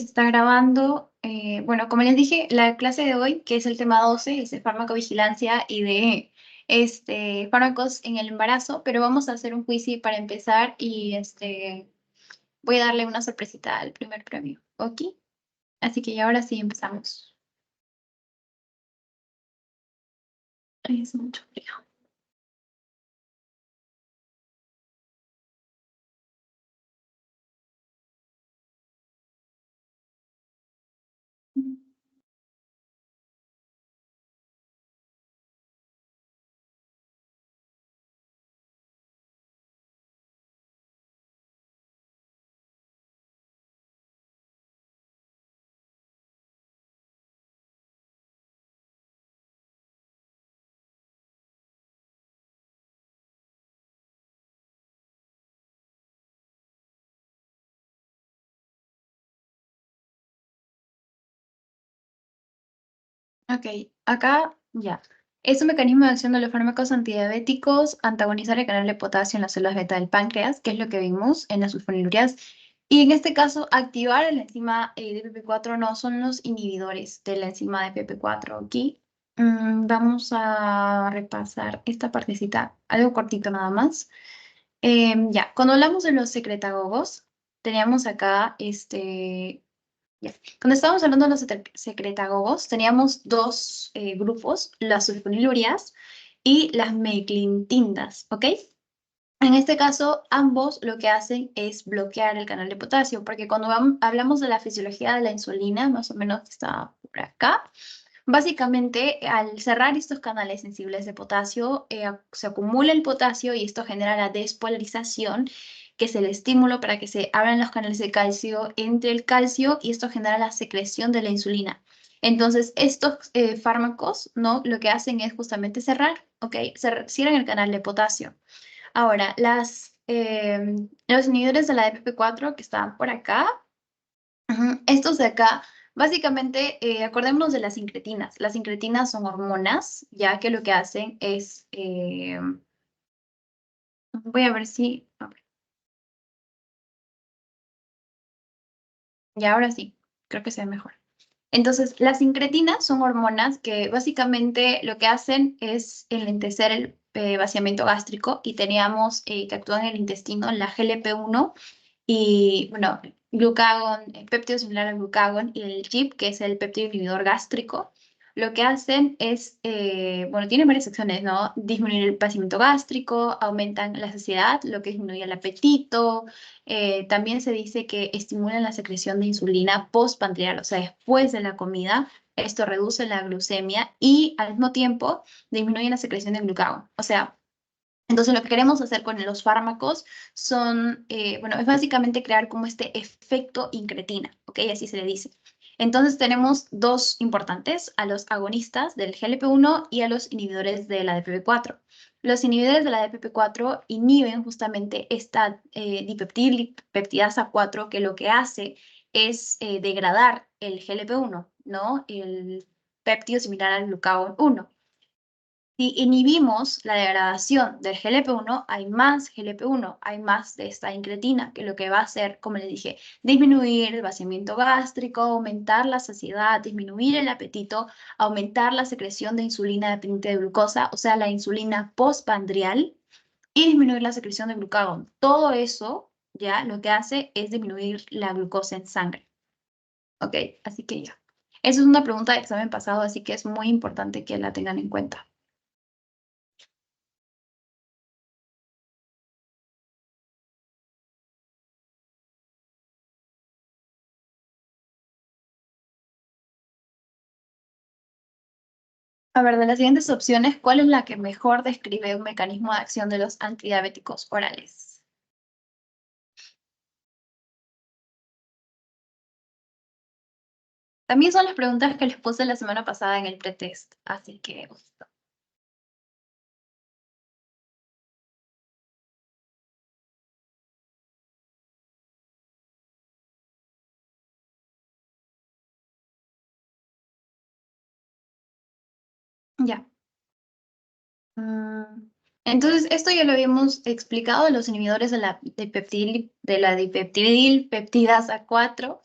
Está grabando. Bueno, como les dije, la clase de hoy, que es el tema 12, es de farmacovigilancia y de fármacos en el embarazo, pero vamos a hacer un quiz para empezar y voy a darle una sorpresita al primer premio, ¿ok? Así que ya ahora sí empezamos. Ay, es mucho frío. Ok, acá ya. Es un mecanismo de acción de los fármacos antidiabéticos, antagonizar el canal de potasio en las células beta del páncreas, que es lo que vimos en las sulfonilureas. Y en este caso, activar la enzima de PP4 no son los inhibidores de la enzima de PP4. Aquí vamos a repasar esta partecita, algo cortito nada más. Ya, cuando hablamos de los secretagogos, teníamos acá ya. Cuando estábamos hablando de los secretagogos, teníamos dos grupos, las sulfonilurias y las meclintindas, ¿ok? En este caso, ambos lo que hacen es bloquear el canal de potasio, porque cuando hablamos de la fisiología de la insulina, más o menos está por acá, básicamente al cerrar estos canales sensibles de potasio, se acumula el potasio y esto genera la despolarización, que es el estímulo para que se abran los canales de calcio entre el calcio y esto genera la secreción de la insulina. Entonces, estos fármacos, ¿no? Lo que hacen es justamente cerrar, ¿ok? Cierran el canal de potasio. Ahora, los inhibidores de la DPP4 que están por acá, estos de acá, básicamente, acordémonos de las incretinas. Las incretinas son hormonas, ya que lo que hacen es, voy a ver si, a ver, ya ahora sí, creo que se ve mejor. Entonces, las incretinas son hormonas que básicamente lo que hacen es enlentecer el vaciamiento gástrico y teníamos que actúan en el intestino, la GLP-1 y, bueno, glucagón, péptido similar al glucagón y el GIP, que es el péptido inhibidor gástrico, lo que hacen es, bueno, tienen varias acciones, ¿no? Disminuir el vaciamiento gástrico, aumentan la saciedad, lo que disminuye el apetito. También se dice que estimulan la secreción de insulina postpancreal, o sea, después de la comida. Esto reduce la glucemia y al mismo tiempo disminuye la secreción de glucagón. O sea, entonces, lo que queremos hacer con los fármacos son, bueno, es básicamente crear como este efecto incretina, ¿ok? Así se le dice. Entonces, tenemos dos importantes, a los agonistas del GLP-1 y a los inhibidores de la DPP4. Los inhibidores de la DPP4 inhiben justamente esta dipeptidasa 4 que lo que hace es degradar el GLP-1, ¿no? El péptido similar al glucagón 1. Si inhibimos la degradación del GLP-1, hay más GLP-1, hay más de esta incretina, que lo que va a hacer, como les dije, disminuir el vaciamiento gástrico, aumentar la saciedad, disminuir el apetito, aumentar la secreción de insulina dependiente de glucosa, o sea, la insulina postprandial, y disminuir la secreción de glucagón. Todo eso ya lo que hace es disminuir la glucosa en sangre. ¿Ok? Así que ya. Esa es una pregunta de examen pasado, así que es muy importante que la tengan en cuenta. A ver, de las siguientes opciones, ¿cuál es la que mejor describe un mecanismo de acción de los antidiabéticos orales? También son las preguntas que les puse la semana pasada en el pretest, así que ya. Mm, Entonces, esto ya lo habíamos explicado, los inhibidores de la dipeptidil peptidasa 4.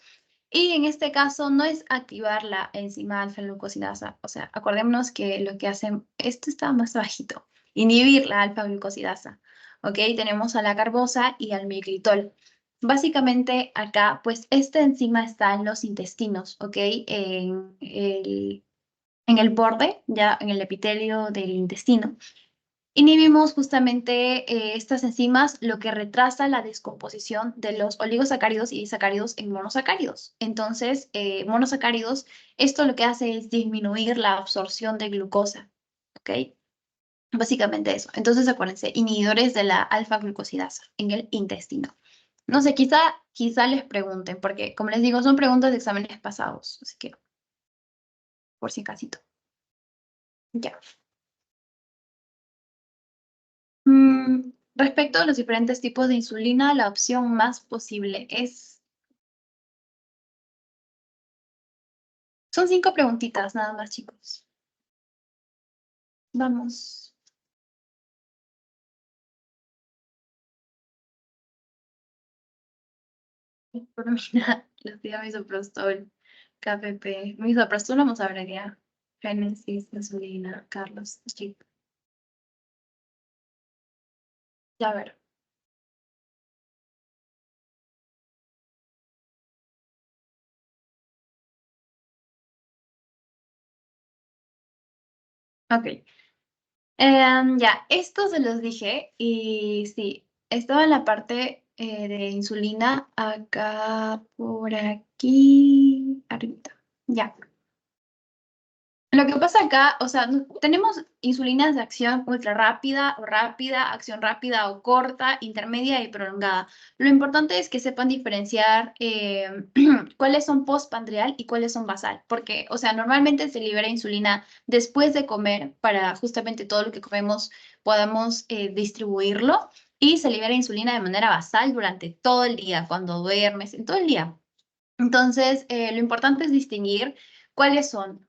Y en este caso no es activar la enzima alfa-glucosidasa. O sea, acordémonos que lo que hacen, esto está más bajito, inhibir la alfa-glucosidasa. ¿Ok? Tenemos a la carbosa y al migritol. Básicamente acá, pues esta enzima está en los intestinos, ¿ok? En el borde, ya en el epitelio del intestino. Inhibimos justamente estas enzimas, lo que retrasa la descomposición de los oligosacáridos y disacáridos en monosacáridos. Entonces, monosacáridos, esto lo que hace es disminuir la absorción de glucosa, ¿ok? Básicamente eso. Entonces, acuérdense, inhibidores de la alfa-glucosidasa en el intestino. No sé, quizá les pregunten, porque como les digo, son preguntas de exámenes pasados, así que por si casito. Ya. Respecto a los diferentes tipos de insulina, la opción más posible es... Son 5 preguntitas nada más, chicos. Vamos. Formina, Lucía, misoprostol, KPP, misoprostol, vamos a ver ya. Génesis, insulina, Carlos, Chip. Ya a ver. Ok. Ya, esto se los dije y sí, estaba en la parte de insulina acá, por aquí, arriba. Ya. Lo que pasa acá, o sea, tenemos insulinas de acción ultra rápida o rápida, acción rápida o corta, intermedia y prolongada. Lo importante es que sepan diferenciar cuáles son postpandreal y cuáles son basal, porque, o sea, normalmente se libera insulina después de comer para justamente todo lo que comemos podamos distribuirlo y se libera insulina de manera basal durante todo el día, cuando duermes, en todo el día. Entonces, lo importante es distinguir cuáles son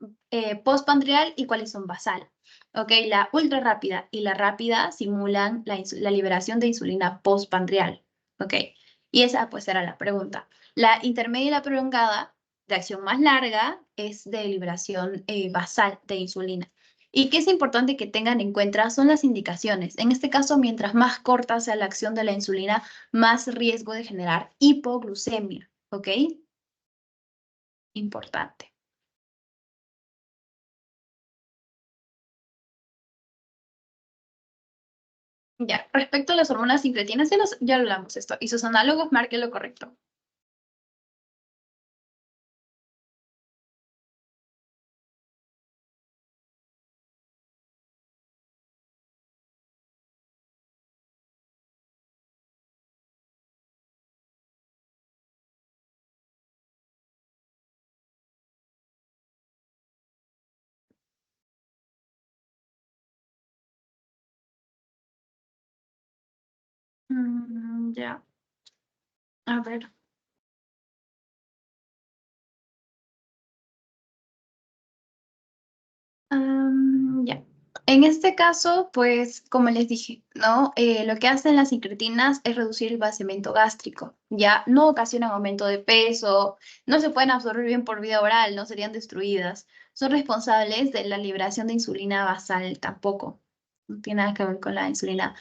postpandreal y cuáles son basal. ¿Ok? La ultra rápida y la rápida simulan la liberación de insulina postpandreal. ¿Ok? Y esa pues era la pregunta. La intermedia y la prolongada, de acción más larga, es de liberación basal de insulina. Y qué es importante que tengan en cuenta son las indicaciones. En este caso, mientras más corta sea la acción de la insulina, más riesgo de generar hipoglucemia. ¿Ok? Importante. Ya, respecto a las hormonas incretinas, ya lo hablamos esto, y sus análogos, marque lo correcto. Ya, a ver. Ya. En este caso, pues, como les dije, ¿no? Lo que hacen las incretinas es reducir el vaciamiento gástrico, ya no ocasionan aumento de peso, no se pueden absorber bien por vía oral, no serían destruidas. Son responsables de la liberación de insulina basal tampoco. No tiene nada que ver con la insulina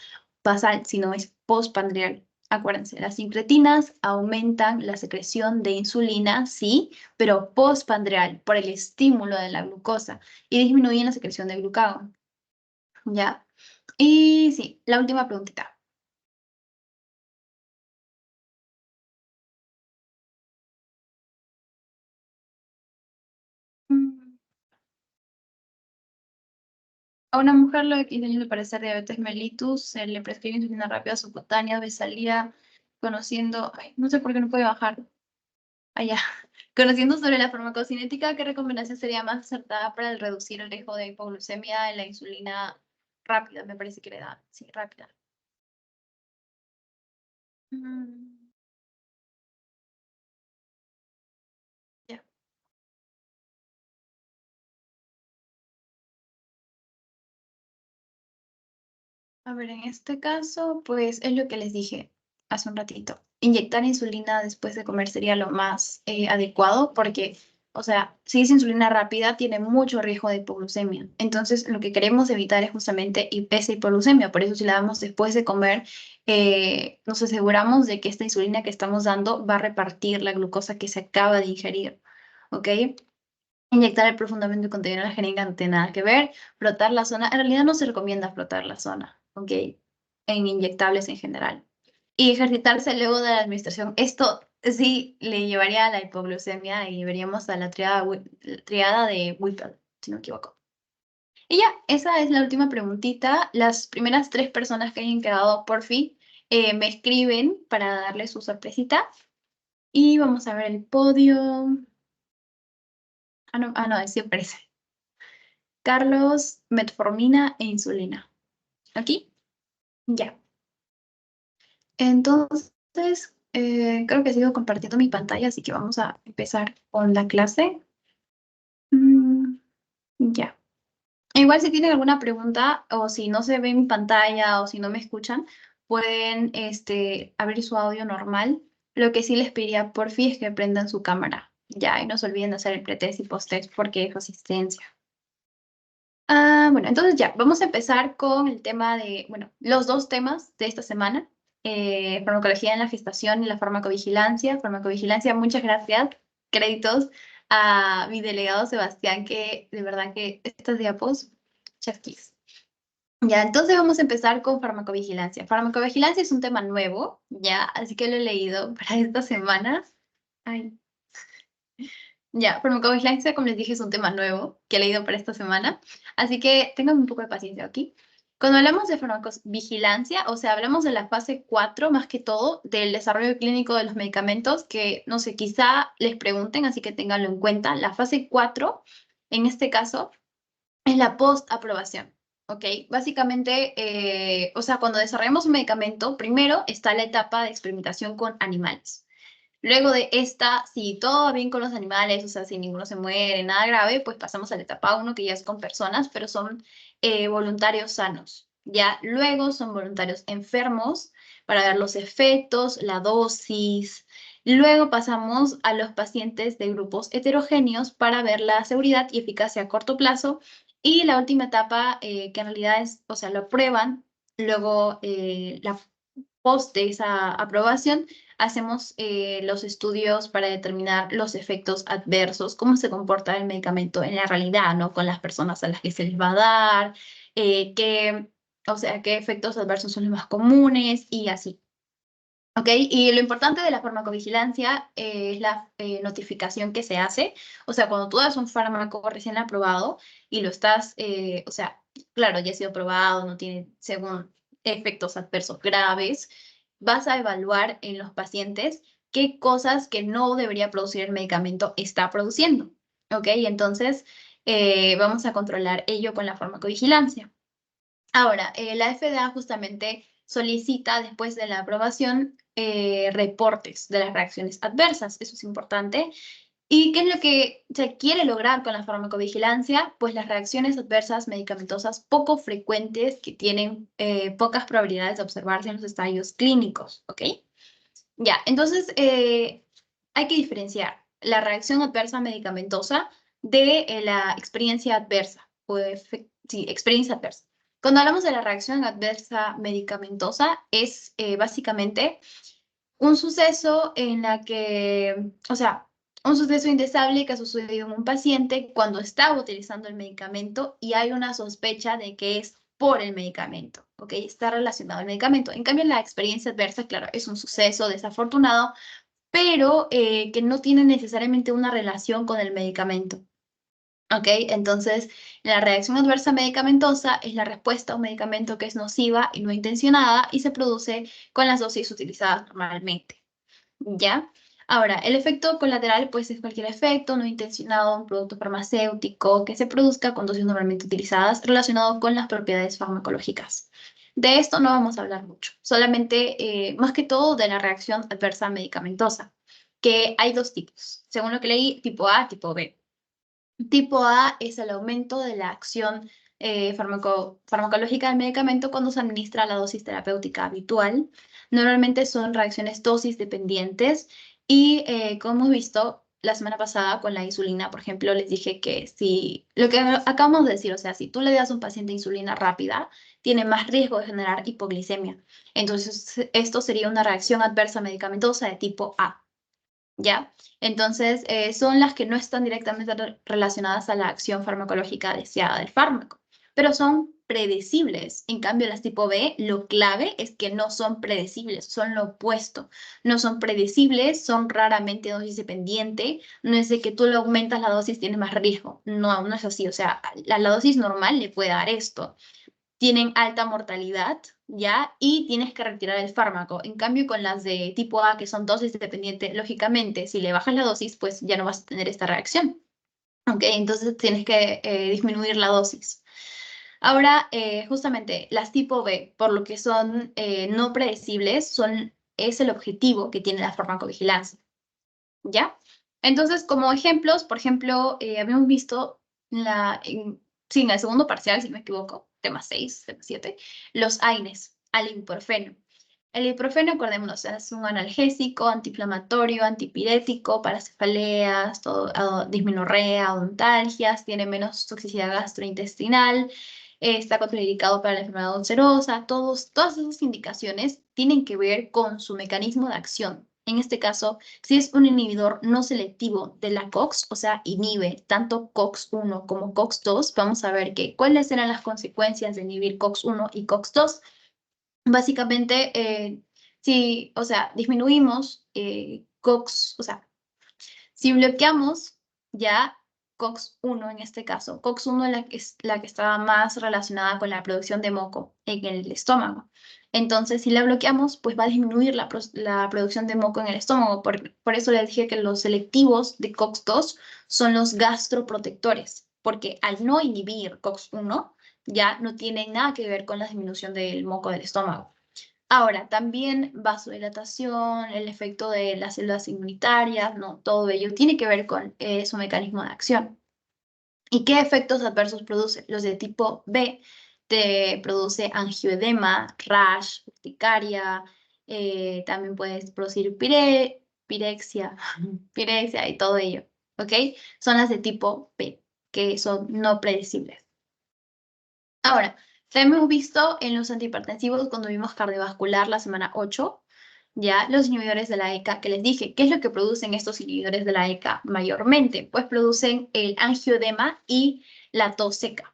basal, sino es postpandreal. Acuérdense, las incretinas aumentan la secreción de insulina, sí, pero postpandreal, por el estímulo de la glucosa y disminuyen la secreción de glucagón. ¿Ya? Y sí, la última preguntita. Mm, A una mujer lo de 15 años de parecer diabetes mellitus se le prescribe insulina rápida subcutánea, Besalía, conociendo, ay, no sé por qué no puede bajar allá. Conociendo sobre la farmacocinética, ¿qué recomendación sería más acertada para reducir el riesgo de hipoglucemia en la insulina rápida? Me parece que le da, sí, rápida. Mm, ya. A ver, en este caso, pues es lo que les dije hace un ratito. inyectar insulina después de comer sería lo más adecuado porque, o sea, si es insulina rápida, tiene mucho riesgo de hipoglucemia. Entonces, lo que queremos evitar es justamente esa hipoglucemia. Por eso, si la damos después de comer, nos aseguramos de que esta insulina que estamos dando va a repartir la glucosa que se acaba de ingerir. ¿Ok? Inyectar profundamente contenido en la jeringa no tiene nada que ver. Frotar la zona, en realidad no se recomienda frotar la zona, ¿ok? En inyectables en general. Y ejercitarse luego de la administración. Esto sí le llevaría a la hipoglucemia y veríamos a la triada de Whipple, si no me equivoco. Y ya, esa es la última preguntita. Las primeras 3 personas que hayan quedado por fin me escriben para darle su sorpresita. Y vamos a ver el podio. No, sí aparece. Carlos, metformina e insulina. ¿Aquí? Ya. Entonces, creo que sigo compartiendo mi pantalla, así que vamos a empezar con la clase. Mm, ya. Igual si tienen alguna pregunta o si no se ve mi pantalla o si no me escuchan, pueden abrir su audio normal. Lo que sí les pediría por fin es que prendan su cámara. Ya, y no se olviden de hacer el pretest y posttest porque es asistencia. Bueno, entonces ya, vamos a empezar con el tema de, bueno, los 2 temas de esta semana, farmacología en la gestación y la farmacovigilancia. Farmacovigilancia, muchas gracias, créditos a mi delegado Sebastián, que de verdad que estas diapos, chasquis. Ya, entonces vamos a empezar con farmacovigilancia. Farmacovigilancia es un tema nuevo, ya, así que lo he leído para esta semana. Ay. Ya, farmacovigilancia, como les dije, es un tema nuevo que he leído para esta semana, así que tengan un poco de paciencia aquí. Cuando hablamos de farmacovigilancia, o sea, hablamos de la fase 4 más que todo del desarrollo clínico de los medicamentos, que no sé, quizá les pregunten, así que ténganlo en cuenta. La fase 4, en este caso, es la post-aprobación. ¿Ok? Básicamente, o sea, cuando desarrollamos un medicamento, primero está la etapa de experimentación con animales. Luego de esta, si todo va bien con los animales, o sea, si ninguno se muere, nada grave, pues pasamos a la etapa 1, que ya es con personas, pero son voluntarios sanos. Ya luego son voluntarios enfermos para ver los efectos, la dosis. Luego pasamos a los pacientes de grupos heterogéneos para ver la seguridad y eficacia a corto plazo. Y la última etapa, que en realidad es, o sea, lo aprueban, luego la post de esa aprobación hacemos los estudios para determinar los efectos adversos, cómo se comporta el medicamento en la realidad, ¿no? Con las personas a las que se les va a dar, o sea, qué efectos adversos son los más comunes y así. ¿Ok? Y lo importante de la farmacovigilancia es la notificación que se hace. O sea, cuando tú das un fármaco recién aprobado y lo estás, o sea, claro, ya ha sido aprobado, no tiene, según efectos adversos graves, vas a evaluar en los pacientes qué cosas que no debería producir el medicamento está produciendo. ¿Ok? Y entonces vamos a controlar ello con la farmacovigilancia. Ahora, la FDA justamente solicita después de la aprobación reportes de las reacciones adversas. Eso es importante. ¿Y qué es lo que se quiere lograr con la farmacovigilancia? Pues las reacciones adversas medicamentosas poco frecuentes que tienen pocas probabilidades de observarse en los estadios clínicos, ¿ok? Ya, entonces hay que diferenciar la reacción adversa medicamentosa de la experiencia adversa, sí, experiencia adversa. Cuando hablamos de la reacción adversa medicamentosa, es básicamente un suceso en la que, o sea, un suceso indeseable que ha sucedido en un paciente cuando está utilizando el medicamento y hay una sospecha de que es por el medicamento, ¿ok? Está relacionado al medicamento. En cambio, la experiencia adversa, claro, es un suceso desafortunado, pero que no tiene necesariamente una relación con el medicamento. ¿Ok? Entonces, la reacción adversa medicamentosa es la respuesta a un medicamento que es nociva y no intencionada y se produce con las dosis utilizadas normalmente. ¿Ya? Ahora, el efecto colateral pues es cualquier efecto no intencionado de un producto farmacéutico que se produzca con dosis normalmente utilizadas relacionado con las propiedades farmacológicas. De esto no vamos a hablar mucho, solamente más que todo de la reacción adversa medicamentosa, que hay 2 tipos. Según lo que leí, tipo A, tipo B. Tipo A es el aumento de la acción farmacológica del medicamento cuando se administra la dosis terapéutica habitual. Normalmente son reacciones dosis dependientes y como hemos visto la semana pasada con la insulina, por ejemplo, les dije que si, lo que acabamos de decir, o sea, si tú le das a un paciente insulina rápida, tiene más riesgo de generar hipoglicemia. Entonces, esto sería una reacción adversa medicamentosa de tipo A. ¿Ya? Entonces, son las que no están directamente relacionadas a la acción farmacológica deseada del fármaco, pero son predecibles. En cambio, las tipo B, lo clave es que no son predecibles, son lo opuesto. No son predecibles, son raramente dosis dependiente. No es de que tú le aumentas la dosis, tienes más riesgo. No, no es así. O sea, la dosis normal le puede dar esto, tienen alta mortalidad, ¿ya? Y tienes que retirar el fármaco. En cambio, con las de tipo A, que son dosis dependientes, lógicamente, si le bajas la dosis, pues ya no vas a tener esta reacción. ¿Ok? Entonces tienes que disminuir la dosis. Ahora, justamente, las tipo B, por lo que son no predecibles, es el objetivo que tiene la farmacovigilancia, ¿ya? Entonces, como ejemplos, por ejemplo, habíamos visto sí, en el segundo parcial, si no me equivoco, tema 6, tema 7, los AINES, al ibuprofeno. El ibuprofeno, acordémonos, es un analgésico, antiinflamatorio, antipirético para cefaleas, dismenorrea, odontalgias, tiene menos toxicidad gastrointestinal, está contraindicado para la enfermedad ulcerosa. Todas esas indicaciones tienen que ver con su mecanismo de acción. En este caso, si es un inhibidor no selectivo de la COX, o sea, inhibe tanto COX-1 como COX-2, vamos a ver cuáles eran las consecuencias de inhibir COX-1 y COX-2. Básicamente, si, o sea, disminuimos COX, o sea, si bloqueamos ya COX-1 en este caso, COX-1 es la que estaba más relacionada con la producción de moco en el estómago. Entonces, si la bloqueamos, pues va a disminuir la producción de moco en el estómago. Por eso les dije que los selectivos de COX-2 son los gastroprotectores, porque al no inhibir COX-1, ya no tienen nada que ver con la disminución del moco del estómago. Ahora, también vasodilatación, el efecto de las células inmunitarias, ¿no? Todo ello tiene que ver con su mecanismo de acción. ¿Y qué efectos adversos produce? Los de tipo B te produce angioedema, rash, urticaria, también puedes producir pirexia, pirexia y todo ello, ¿ok? Son las de tipo B, que son no predecibles. Ahora, también hemos visto en los antihipertensivos cuando vimos cardiovascular la semana 8, ya los inhibidores de la ECA, que les dije, ¿qué es lo que producen estos inhibidores de la ECA mayormente? Pues producen el angioedema y la tos seca.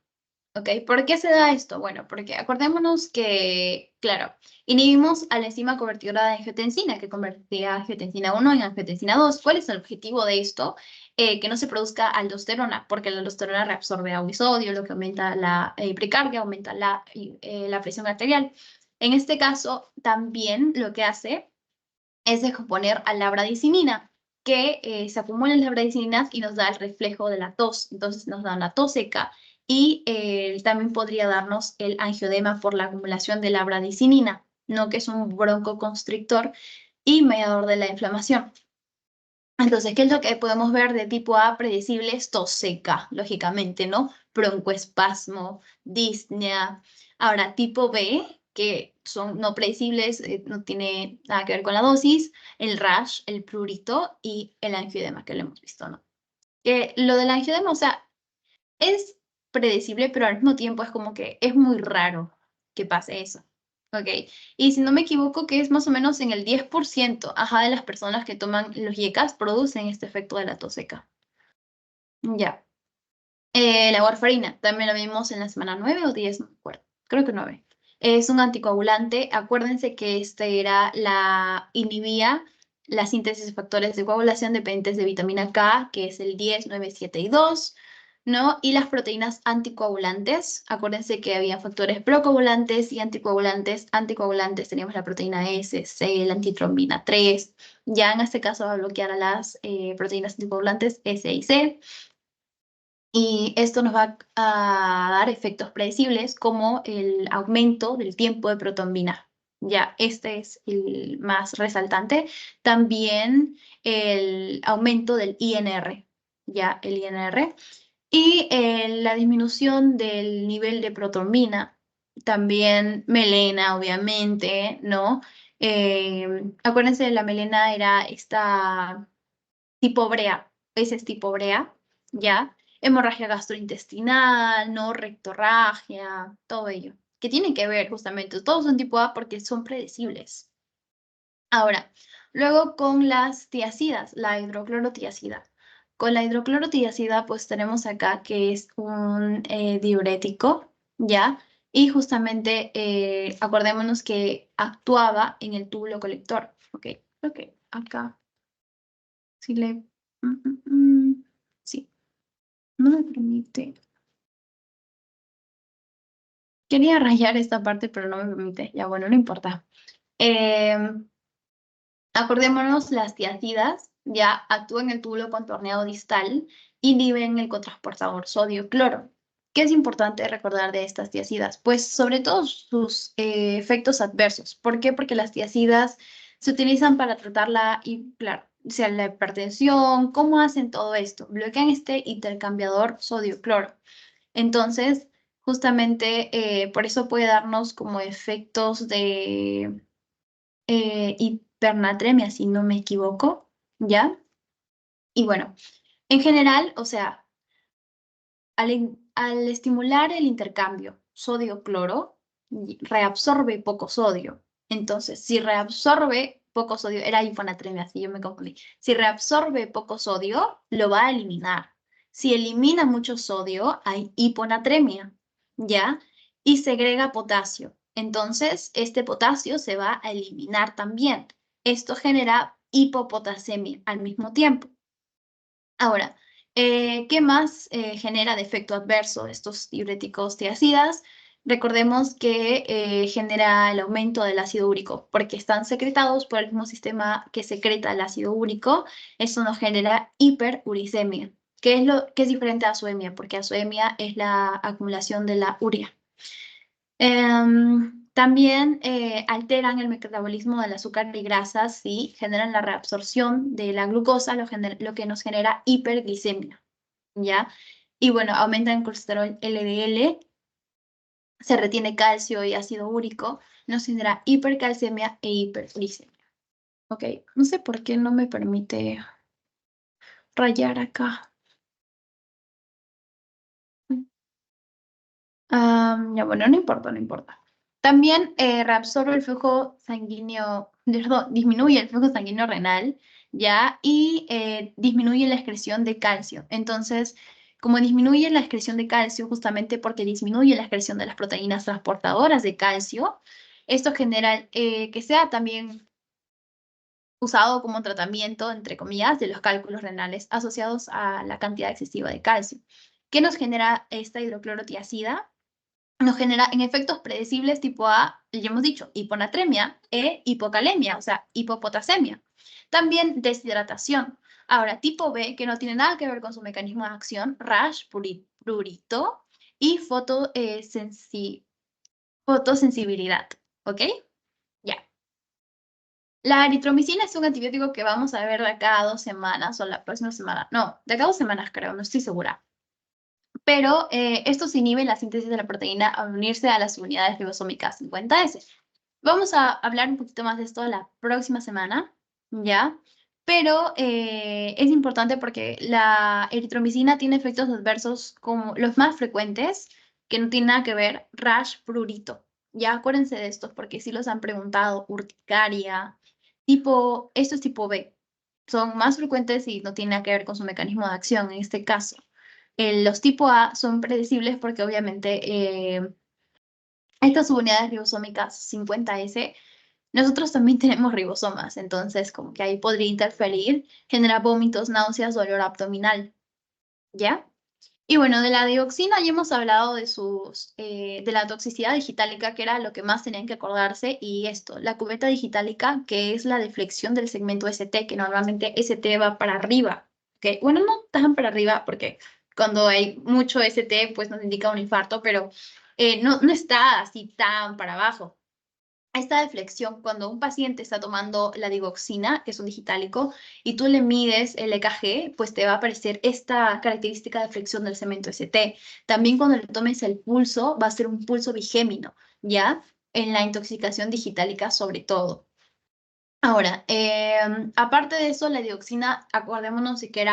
¿Ok? ¿Por qué se da esto? Bueno, porque acordémonos que, claro, inhibimos a la enzima convertidora de angiotensina, que convertía angiotensina 1 en angiotensina 2. ¿Cuál es el objetivo de esto? Que no se produzca aldosterona, porque la aldosterona reabsorbe agua y sodio, lo que aumenta la precardia, aumenta la presión arterial. En este caso, también lo que hace es descomponer a la bradicinina, que se acumula en las bradicininas y nos da el reflejo de la tos. Entonces nos da una tos seca y también podría darnos el angioedema por la acumulación de la bradicinina, ¿no? Que es un broncoconstrictor y mediador de la inflamación. Entonces, ¿qué es lo que podemos ver de tipo A predecible? Tos seca, lógicamente, ¿no? Broncoespasmo, disnea. Ahora, tipo B, que son no predecibles, no tiene nada que ver con la dosis, el rash, el prurito y el angioedema, que lo hemos visto, ¿no? Lo del angioedema, o sea, es predecible, pero al mismo tiempo es como que es muy raro que pase eso. ¿Ok? Y si no me equivoco, que es más o menos en el 10%, ajá, de las personas que toman los YECAS producen este efecto de la tos seca. Ya. La warfarina, también la vimos en la semana 9 o 10, no me acuerdo. Creo que 9. Es un anticoagulante. Acuérdense que inhibía la síntesis de factores de coagulación dependientes de vitamina K, que es el 10, 9, 7 y 2, ¿no? Y las proteínas anticoagulantes. Acuérdense que había factores procoagulantes y anticoagulantes. Anticoagulantes teníamos la proteína S, C, la antitrombina 3. Ya en este caso va a bloquear a las proteínas anticoagulantes S y C. Y esto nos va a dar efectos predecibles como el aumento del tiempo de protrombina. Ya, este es el más resaltante. También el aumento del INR. Ya, el INR. Y la disminución del nivel de protrombina, también melena, obviamente, ¿no? Acuérdense, la melena era esta tipo brea, ese es tipo brea, ¿ya? Hemorragia gastrointestinal, ¿no? Rectorragia, todo ello, que tienen que ver justamente, todos son tipo A porque son predecibles. Ahora, luego con las tiacidas, la hidroclorotiacida. Con la hidroclorotiacida, pues tenemos acá que es un diurético, ¿ya? Y justamente acordémonos que actuaba en el túbulo colector, ¿ok? Ok, acá, si le... sí, no me permite. Quería rayar esta parte, pero no me permite. Ya, bueno, no importa. Em, Acordémonos, las tiacidas ya actúan en el túbulo contorneado distal, inhiben el cotransportador sodio-cloro. ¿Qué es importante recordar de estas tiacidas? Pues sobre todo sus efectos adversos. ¿Por qué? Porque las tiacidas se utilizan para tratar claro, o sea, la hipertensión. ¿Cómo hacen todo esto? Bloquean este intercambiador sodio-cloro. Entonces, justamente por eso puede darnos como efectos de hipernatremia, si no me equivoco, ¿ya? Y bueno, en general, o sea, al estimular el intercambio sodio-cloro, reabsorbe poco sodio. Entonces, si reabsorbe poco sodio, era hiponatremia, si yo me confundí. Si reabsorbe poco sodio, lo va a eliminar. Si elimina mucho sodio, hay hiponatremia, ¿ya? Y segrega potasio. Entonces, este potasio se va a eliminar también. Esto genera hipopotasemia al mismo tiempo. Ahora, ¿qué más genera de efecto adverso estos diuréticos tiacidas? Recordemos que genera el aumento del ácido úrico, porque están secretados por el mismo sistema que secreta el ácido úrico. Eso nos genera hiperuricemia, que es diferente a azoemia, porque azoemia es la acumulación de la urea. También alteran el metabolismo del azúcar y grasas y generan la reabsorción de la glucosa, lo que nos genera hiperglicemia, ¿ya? Y bueno, aumentan el colesterol LDL, se retiene calcio y ácido úrico, nos genera hipercalcemia e hiperglicemia. Ok, no sé por qué no me permite rayar acá. Ya bueno, no importa, no importa. También reabsorbe el flujo sanguíneo, perdón, disminuye el flujo sanguíneo renal, ¿ya? Y disminuye la excreción de calcio. Entonces, como disminuye la excreción de calcio, justamente porque disminuye la excreción de las proteínas transportadoras de calcio, esto genera que sea también usado como tratamiento, entre comillas, de los cálculos renales asociados a la cantidad excesiva de calcio. ¿Qué nos genera esta hidroclorotiacida? Nos genera en efectos predecibles tipo A, ya hemos dicho, hiponatremia e hipocalemia, o sea, hipopotasemia. También deshidratación. Ahora, tipo B, que no tiene nada que ver con su mecanismo de acción, rash, prurito y fotosensibilidad. ¿Ok? Ya. La eritromicina es un antibiótico que vamos a ver de acá a 2 semanas o la próxima semana. No, de acá a 2 semanas creo, no estoy segura. Pero esto se inhibe la síntesis de la proteína al unirse a las unidades ribosómicas 50S. Vamos a hablar un poquito más de esto la próxima semana, ¿ya? Pero es importante porque la eritromicina tiene efectos adversos como los más frecuentes, que no tienen nada que ver, rash, prurito. Ya acuérdense de estos porque sí los han preguntado, urticaria, esto es tipo B. Son más frecuentes y no tienen nada que ver con su mecanismo de acción en este caso. Los tipo A son predecibles porque obviamente estas subunidades ribosómicas 50S, nosotros también tenemos ribosomas, entonces como que ahí podría interferir, generar vómitos, náuseas, dolor abdominal, ¿ya? Y bueno, de la dioxina ya hemos hablado de la toxicidad digitálica, que era lo que más tenían que acordarse, y esto, la cubeta digitálica, que es la deflexión del segmento ST, que normalmente ST va para arriba, ¿ok? Bueno, no tan para arriba, porque cuando hay mucho ST, pues nos indica un infarto, pero no está así tan para abajo. esta deflexión, cuando un paciente está tomando la digoxina, que es un digitálico, y tú le mides el EKG, pues te va a aparecer esta característica de flexión del cemento ST. También cuando le tomes el pulso, va a ser un pulso bigémino, ¿ya? En la intoxicación digitálica sobre todo. Ahora, aparte de eso, la dioxina, acordémonos de que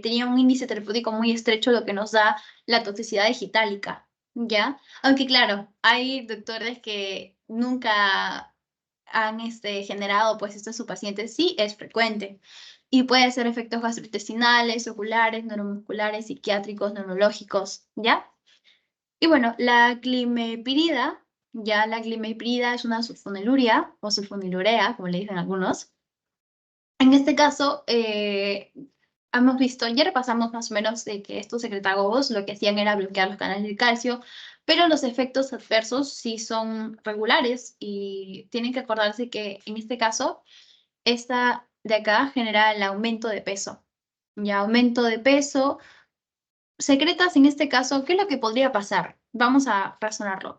tenía un índice terapéutico muy estrecho, lo que nos da la toxicidad digitálica, ¿ya? Aunque claro, hay doctores que nunca han generado pues esto en sus pacientes, sí es frecuente. Y puede ser efectos gastrointestinales, oculares, neuromusculares, psiquiátricos, neurológicos, ¿ya? Y bueno, la climepirida, ya la climepirida es una sulfoniluria o sulfonilurea, como le dicen algunos. En este caso, hemos visto, ya repasamos más o menos de que estos secretagogos lo que hacían era bloquear los canales de calcio, pero los efectos adversos sí son regulares y tienen que acordarse que en este caso, esta de acá genera el aumento de peso. Ya aumento de peso, secretas en este caso, ¿qué es lo que podría pasar? Vamos a razonarlo.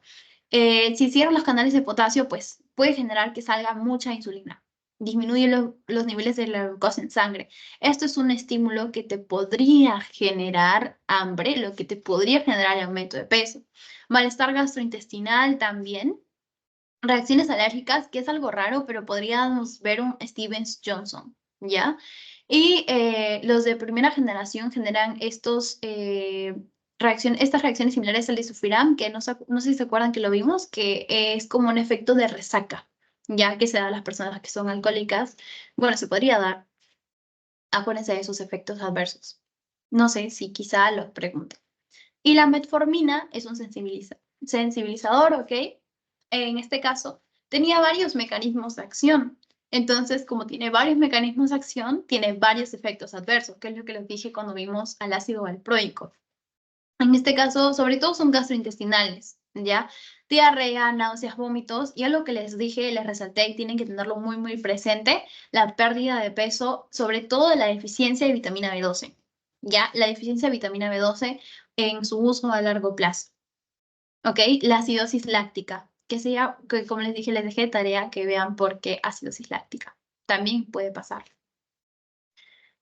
Si cierran los canales de potasio, pues puede generar que salga mucha insulina. Disminuye los niveles de la glucosa en sangre. Esto es un estímulo que te podría generar hambre, lo que te podría generar el aumento de peso. Malestar gastrointestinal también. Reacciones alérgicas, que es algo raro, pero podríamos ver un Stevens-Johnson, ¿ya? Y los de primera generación generan estas reacciones similares al disulfiram, que no sé si se acuerdan que lo vimos, que es como un efecto de resaca, ya que se da a las personas que son alcohólicas. Bueno, se podría dar. Acuérdense de esos efectos adversos. No sé si quizá los pregunten. Y la metformina es un sensibilizador, ¿ok? En este caso, tenía varios mecanismos de acción. Entonces, como tiene varios mecanismos de acción, tiene varios efectos adversos, que es lo que les dije cuando vimos al ácido valproico. En este caso, sobre todo son gastrointestinales, ¿ya? Diarrea, náuseas, vómitos, y algo que les dije, les resalté y tienen que tenerlo muy, muy presente, la pérdida de peso, sobre todo de la deficiencia de vitamina B12, ¿ya? La deficiencia de vitamina B12 en su uso a largo plazo, ¿ok? La acidosis láctica, que como les dije, les dejé de tarea que vean por qué acidosis láctica. También puede pasar.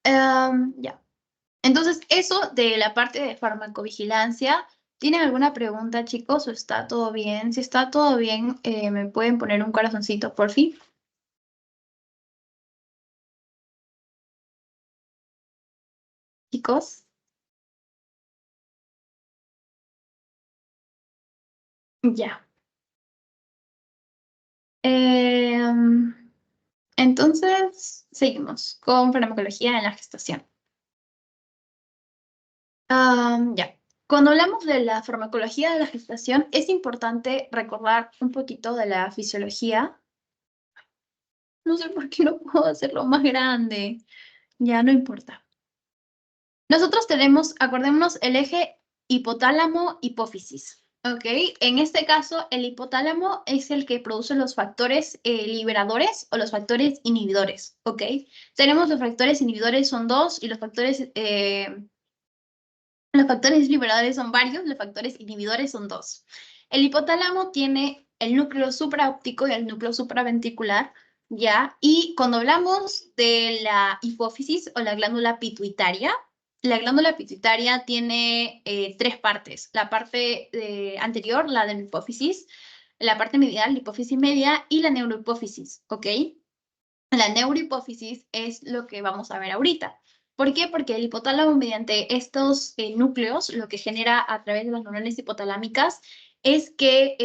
Ya. Entonces, eso de la parte de farmacovigilancia, ¿tienen alguna pregunta, chicos? ¿O está todo bien? Si está todo bien, me pueden poner un corazoncito, por fin. Chicos, ya. Em, entonces, seguimos con farmacología en la gestación. Ya. Cuando hablamos de la farmacología de la gestación, es importante recordar un poquito de la fisiología. No sé por qué no puedo hacerlo más grande. Ya, no importa. Nosotros tenemos, acordémonos, el eje hipotálamo-hipófisis. ¿Ok? En este caso, el hipotálamo es el que produce los factores liberadores o los factores inhibidores. ¿Ok? Tenemos los factores inhibidores son dos y los factores liberadores son varios, los factores inhibidores son dos. El hipotálamo tiene el núcleo supraóptico y el núcleo supraventricular, ¿ya? Y cuando hablamos de la hipófisis o la glándula pituitaria tiene tres partes. La parte anterior, la de la hipófisis, la parte medial, la hipófisis media, y la neurohipófisis, ¿ok? La neurohipófisis es lo que vamos a ver ahorita. ¿Por qué? Porque el hipotálamo, mediante estos núcleos, lo que genera a través de las neuronas hipotalámicas es que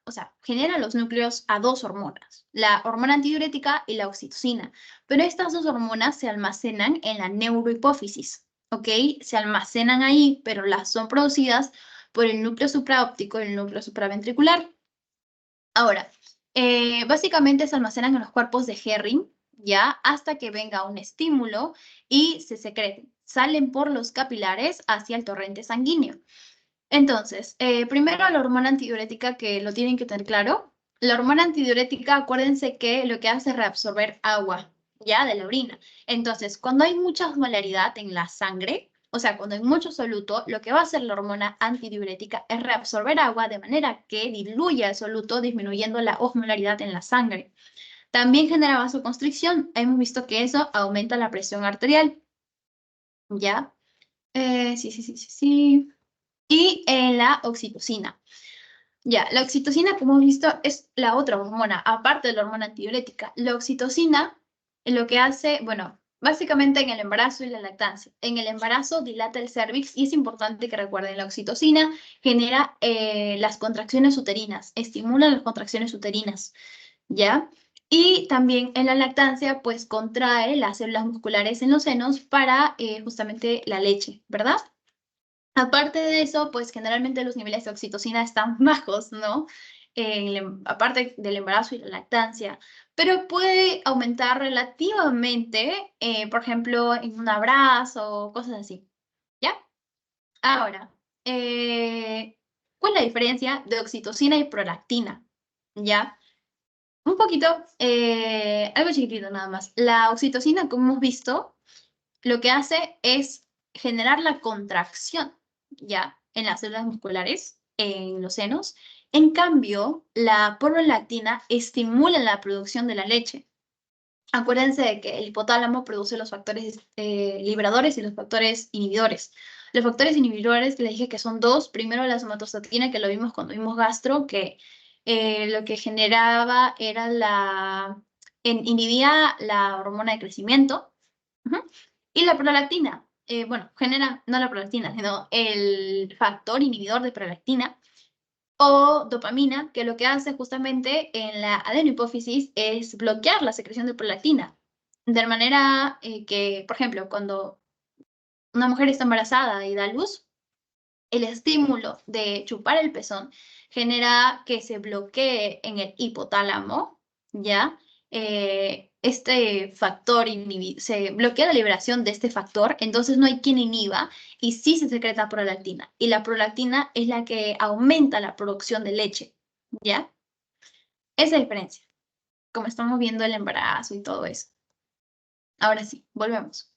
o sea, genera los núcleos a dos hormonas, la hormona antidiurética y la oxitocina. Pero estas dos hormonas se almacenan en la neurohipófisis, ¿ok? Se almacenan ahí, pero las son producidas por el núcleo supraóptico y el núcleo supraventricular. Ahora, básicamente se almacenan en los cuerpos de Herring, ¿ya? Hasta que venga un estímulo y se secreten. Salen por los capilares hacia el torrente sanguíneo. Entonces, primero la hormona antidiurética, que lo tienen que tener claro. La hormona antidiurética, acuérdense que lo que hace es reabsorber agua, ¿ya? De la orina. Entonces, cuando hay mucha osmolaridad en la sangre, o sea, cuando hay mucho soluto, lo que va a hacer la hormona antidiurética es reabsorber agua de manera que diluya el soluto, disminuyendo la osmolaridad en la sangre. También genera vasoconstricción. Hemos visto que eso aumenta la presión arterial. ¿Ya? Sí. Y la oxitocina. Ya, la oxitocina, como hemos visto, es la otra hormona, aparte de la hormona antidiurética. La oxitocina lo que hace, bueno, básicamente en el embarazo y la lactancia. En el embarazo dilata el cérvix y es importante que recuerden, la oxitocina genera las contracciones uterinas, estimula las contracciones uterinas, ¿ya? Y también en la lactancia, pues contrae las células musculares en los senos para justamente la leche, ¿verdad? Aparte de eso, pues generalmente los niveles de oxitocina están bajos, ¿no? Aparte del embarazo y la lactancia, pero puede aumentar relativamente, por ejemplo, en un abrazo o cosas así, ¿ya? Ahora, ¿cuál es la diferencia de oxitocina y prolactina? ¿Ya? Un poquito, algo chiquitito nada más. La oxitocina, como hemos visto, lo que hace es generar la contracción, ¿ya? En las células musculares, en los senos. En cambio, la prolactina estimula la producción de la leche. Acuérdense de que el hipotálamo produce los factores liberadores y los factores inhibidores. Los factores inhibidores, les dije que son dos. Primero, la somatostatina, que lo vimos cuando vimos gastro, que lo que generaba era inhibía la hormona de crecimiento. Ujú. Y la prolactina, bueno, genera, no la prolactina, sino el factor inhibidor de prolactina o dopamina, que lo que hace justamente en la adenohipófisis es bloquear la secreción de prolactina. De manera que, por ejemplo, cuando una mujer está embarazada y da luz, el estímulo de chupar el pezón genera que se bloquee en el hipotálamo, ¿ya? Este factor se bloquea la liberación de este factor, entonces no hay quien inhiba y sí se secreta prolactina. Y la prolactina es la que aumenta la producción de leche, ¿ya? Esa diferencia, como estamos viendo el embarazo y todo eso. Ahora sí, volvemos.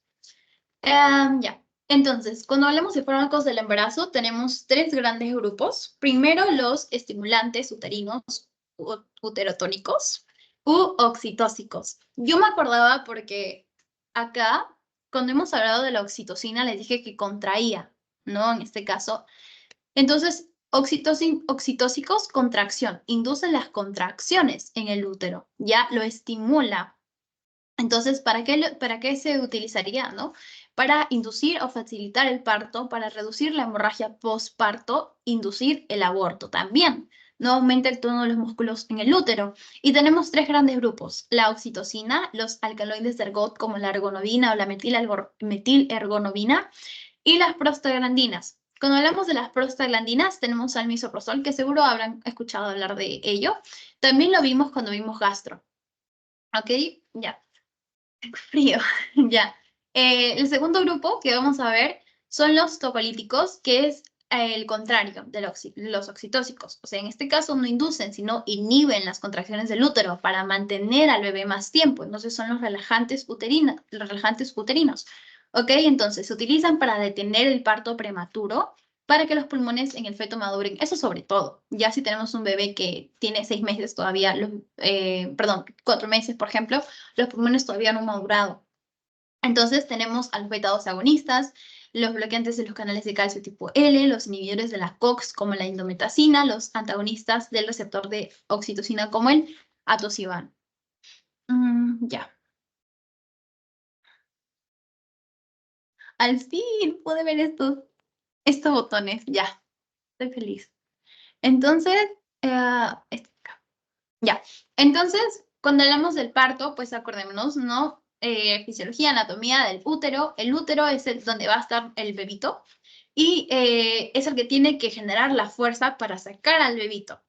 Ya. Entonces, cuando hablamos de fármacos del embarazo, tenemos tres grandes grupos. Primero, los estimulantes uterinos uterotónicos u oxitóxicos. Yo me acordaba porque acá, cuando hemos hablado de la oxitocina, les dije que contraía, ¿no? En este caso. Entonces, oxitóxicos, contracción, inducen las contracciones en el útero, ya lo estimula. Entonces, para qué se utilizaría, no? Para inducir o facilitar el parto, para reducir la hemorragia postparto, inducir el aborto también. No aumenta el tono de los músculos en el útero. Y tenemos tres grandes grupos: la oxitocina, los alcaloides de ergot como la ergonovina o la metilergonovina, y las prostaglandinas. Cuando hablamos de las prostaglandinas, tenemos al misoprostol, que seguro habrán escuchado hablar de ello. También lo vimos cuando vimos gastro. ¿Ok? Ya. Frío, ya. El segundo grupo que vamos a ver son los tocolíticos, que es el contrario de los oxitóxicos. O sea, en este caso no inducen, sino inhiben las contracciones del útero para mantener al bebé más tiempo. Entonces son los relajantes uterinos. ¿Ok? Entonces se utilizan para detener el parto prematuro, para que los pulmones en el feto maduren. Eso sobre todo. Ya si tenemos un bebé que tiene 6 meses todavía, perdón, 4 meses, por ejemplo, los pulmones todavía no han madurado. Entonces tenemos a los beta-2 agonistas, los bloqueantes de los canales de calcio tipo L, los inhibidores de la COX como la indometacina, los antagonistas del receptor de oxitocina como el atosiban. Ya. Al fin pude ver estos botones. Ya, estoy feliz. Entonces, ya. Entonces, cuando hablamos del parto, pues acordémonos, ¿no? Fisiología, anatomía del útero. El útero es donde va a estar el bebito y es el que tiene que generar la fuerza para sacar al bebito.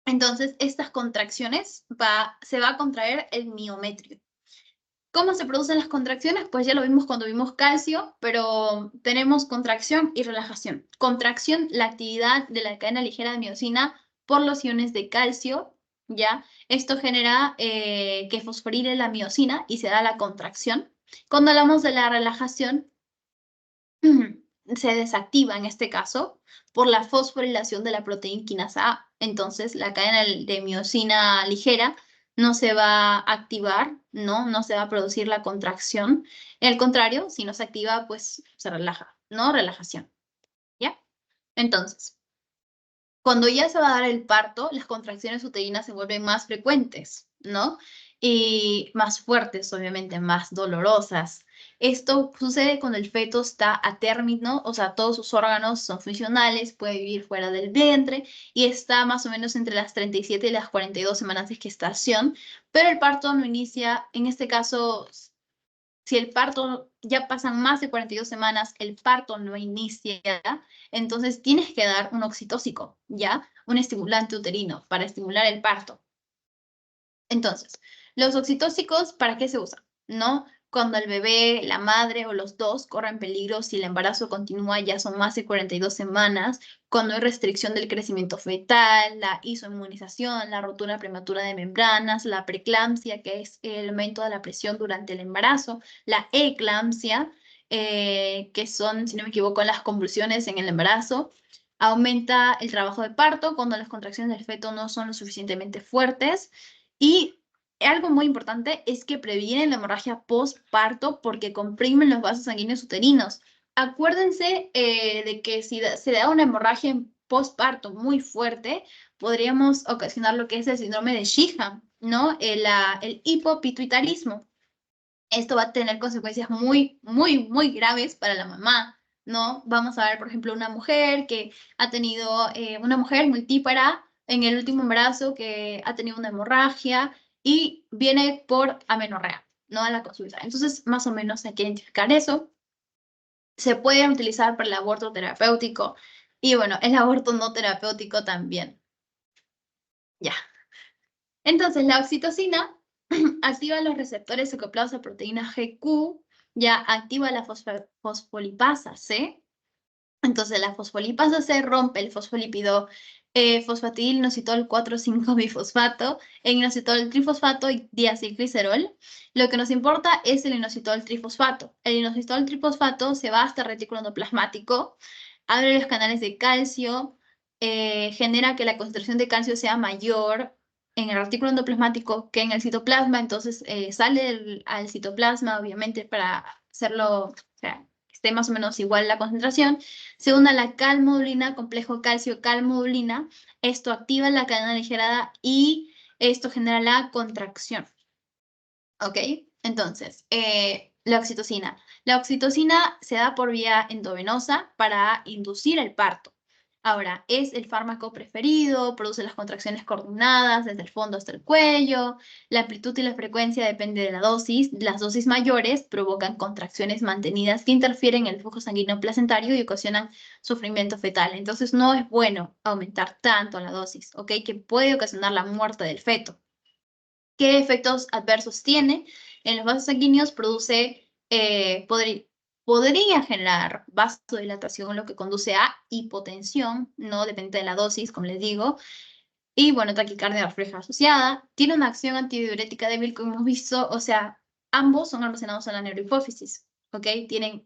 Entonces, estas contracciones se va a contraer el miometrio. ¿Cómo se producen las contracciones? Pues ya lo vimos cuando vimos calcio, pero tenemos contracción y relajación. Contracción, la actividad de la cadena ligera de miocina por los iones de calcio, ¿ya? Esto genera que fosforile la miocina y se da la contracción. Cuando hablamos de la relajación, se desactiva en este caso por la fosforilación de la proteína quinasa A. Entonces, la cadena de miosina ligera no se va a activar, no se va a producir la contracción. Al contrario, si no se activa, pues se relaja, ¿no? Relajación, ¿ya? Entonces, cuando ya se va a dar el parto, las contracciones uterinas se vuelven más frecuentes, ¿no? Y más fuertes, obviamente, más dolorosas. Esto sucede cuando el feto está a término, o sea, todos sus órganos son funcionales, puede vivir fuera del vientre y está más o menos entre las 37 y las 42 semanas de gestación, pero el parto no inicia, en este caso, si el parto ya pasan más de 42 semanas, el parto no inicia, entonces tienes que dar un oxitóxico, ¿ya? Un estimulante uterino para estimular el parto. Entonces, los oxitóxicos, ¿para qué se usan? ¿No? Cuando el bebé, la madre o los dos corren peligro si el embarazo continúa, ya son más de 42 semanas, cuando hay restricción del crecimiento fetal, la isoinmunización, la rotura prematura de membranas, la preeclampsia, que es el aumento de la presión durante el embarazo, la eclampsia, que son, si no me equivoco, las convulsiones en el embarazo. Aumenta el trabajo de parto cuando las contracciones del feto no son lo suficientemente fuertes. Y algo muy importante es que previenen la hemorragia postparto porque comprimen los vasos sanguíneos uterinos. Acuérdense de que si se da una hemorragia postparto muy fuerte, podríamos ocasionar lo que es el síndrome de Sheehan, ¿no? El hipopituitarismo. Esto va a tener consecuencias muy graves para la mamá, ¿no? Vamos a ver, por ejemplo, una mujer que ha tenido, una mujer multípara en el último embarazo que ha tenido una hemorragia y viene por amenorrea, ¿no? A la consulta. Entonces, más o menos hay que identificar eso. Se puede utilizar para el aborto terapéutico y, bueno, el aborto no terapéutico también. Ya. Entonces, la oxitocina activa los receptores acoplados a proteína GQ, ya activa la fosfolipasa C. Entonces, la fosfolipasa C rompe el fosfolípido fosfatidilnositol 4,5-bifosfato en inositol trifosfato y diacilglicerol. Lo que nos importa es el inositol trifosfato. El inositol trifosfato se va hasta el retículo endoplasmático, abre los canales de calcio, genera que la concentración de calcio sea mayor en el retículo endoplasmático que en el citoplasma, entonces sale al citoplasma, obviamente, para hacerlo, o sea, que esté más o menos igual la concentración, se une a la calmodulina, complejo calcio-calmodulina, esto activa la cadena aligerada y esto genera la contracción, ¿ok? Entonces, la oxitocina. La oxitocina se da por vía endovenosa para inducir el parto. Ahora, es el fármaco preferido, produce las contracciones coordinadas desde el fondo hasta el cuello. La amplitud y la frecuencia depende de la dosis. Las dosis mayores provocan contracciones mantenidas que interfieren en el flujo sanguíneo placentario y ocasionan sufrimiento fetal. Entonces, no es bueno aumentar tanto la dosis, ¿ok? Que puede ocasionar la muerte del feto. ¿Qué efectos adversos tiene? En los vasos sanguíneos produce, podría generar vasodilatación, lo que conduce a hipotensión, no depende de la dosis, como les digo, y bueno, taquicardia refleja asociada. Tiene una acción antidiurética débil, como hemos visto, o sea, ambos son almacenados en la neurohipófisis, ¿ok? Tienen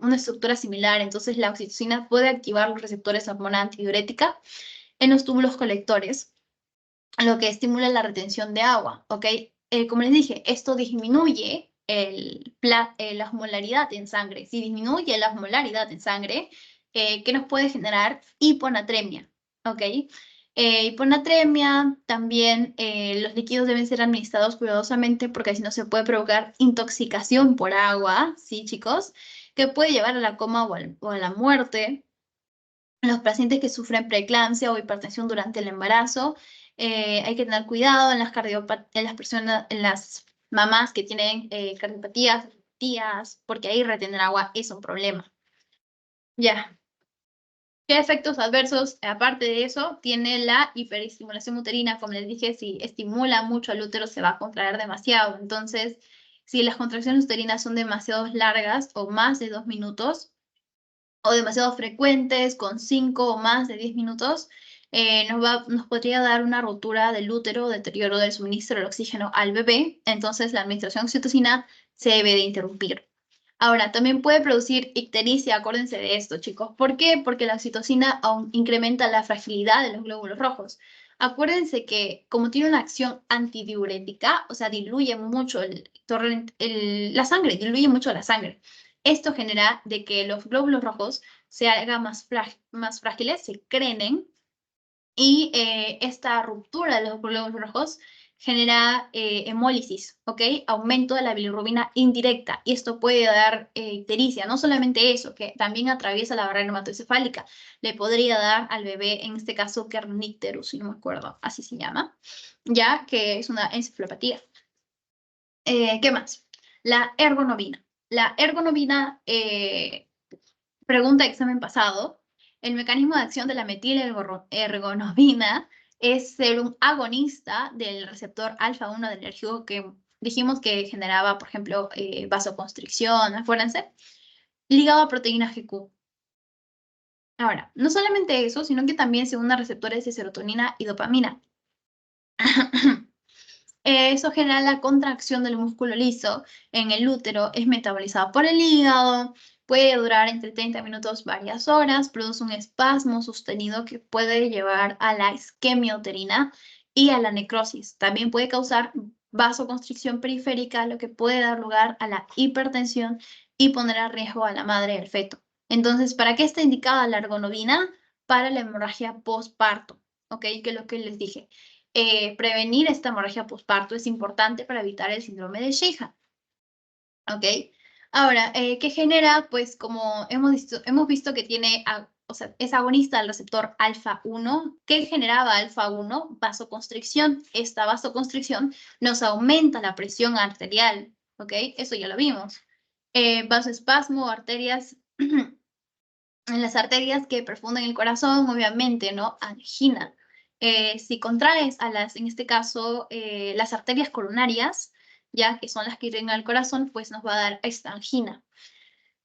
una estructura similar, entonces la oxitocina puede activar los receptores de hormona antidiurética en los túbulos colectores, lo que estimula la retención de agua, ¿ok? Como les dije, esto disminuye la osmolaridad en sangre. Si disminuye la osmolaridad en sangre, ¿qué nos puede generar? Hiponatremia, ¿ok? Hiponatremia, también los líquidos deben ser administrados cuidadosamente porque si no se puede provocar intoxicación por agua, ¿sí, chicos? Que puede llevar a la coma o a la muerte. Los pacientes que sufren preeclampsia o hipertensión durante el embarazo, hay que tener cuidado en las personas, en las mamás que tienen cardiopatías, porque ahí retener agua es un problema. Ya. ¿Qué efectos adversos, aparte de eso, tiene la hiperestimulación uterina? Como les dije, si estimula mucho al útero, se va a contraer demasiado. Entonces, si las contracciones uterinas son demasiado largas o más de 2 minutos, o demasiado frecuentes, con 5 o más de 10 minutos, nos podría dar una rotura del útero, deterioro del suministro del oxígeno al bebé. Entonces, la administración de oxitocina se debe de interrumpir. Ahora, también puede producir ictericia, acuérdense de esto, chicos. ¿Por qué? Porque la oxitocina aún incrementa la fragilidad de los glóbulos rojos. Acuérdense que como tiene una acción antidiurética, o sea, diluye mucho la sangre, diluye mucho la sangre. Esto genera de que los glóbulos rojos se hagan más frágiles, se crenen, y esta ruptura de los glóbulos rojos genera hemólisis, ¿ok? Aumento de la bilirrubina indirecta, y esto puede dar ictericia. No solamente eso, que también atraviesa la barrera hematoencefálica. Le podría dar al bebé, en este caso, kernicterus, si no me acuerdo, así se llama, ya que es una encefalopatía. ¿Qué más? La ergonovina. La ergonovina, pregunta de examen pasado. El mecanismo de acción de la metilergonovina es ser un agonista del receptor alfa-1 adrenérgico que dijimos que generaba, por ejemplo, vasoconstricción, acuérdense, ligado a proteína GQ. Ahora, no solamente eso, sino que también se une a receptores de serotonina y dopamina. Eso genera la contracción del músculo liso en el útero, es metabolizado por el hígado, puede durar entre 30 minutos varias horas, produce un espasmo sostenido que puede llevar a la isquemia uterina y a la necrosis. También puede causar vasoconstricción periférica, lo que puede dar lugar a la hipertensión y poner a riesgo a la madre y al feto. Entonces, ¿para qué está indicada la ergonovina? Para la hemorragia postparto, ¿ok? Que es lo que les dije. Prevenir esta hemorragia postparto es importante para evitar el síndrome de Sheehan. ¿Ok? Ahora, ¿qué genera? Pues como hemos visto que tiene, o sea, es agonista del receptor alfa-1. ¿Qué generaba alfa-1? Vasoconstricción. Esta vasoconstricción nos aumenta la presión arterial. ¿Ok? Eso ya lo vimos. Vasoespasmo, arterias, en las arterias que perfunden el corazón, obviamente, ¿no? Angina. Si contraes a las, en este caso, las arterias coronarias, ya que son las que irrigan al corazón, pues nos va a dar esta angina.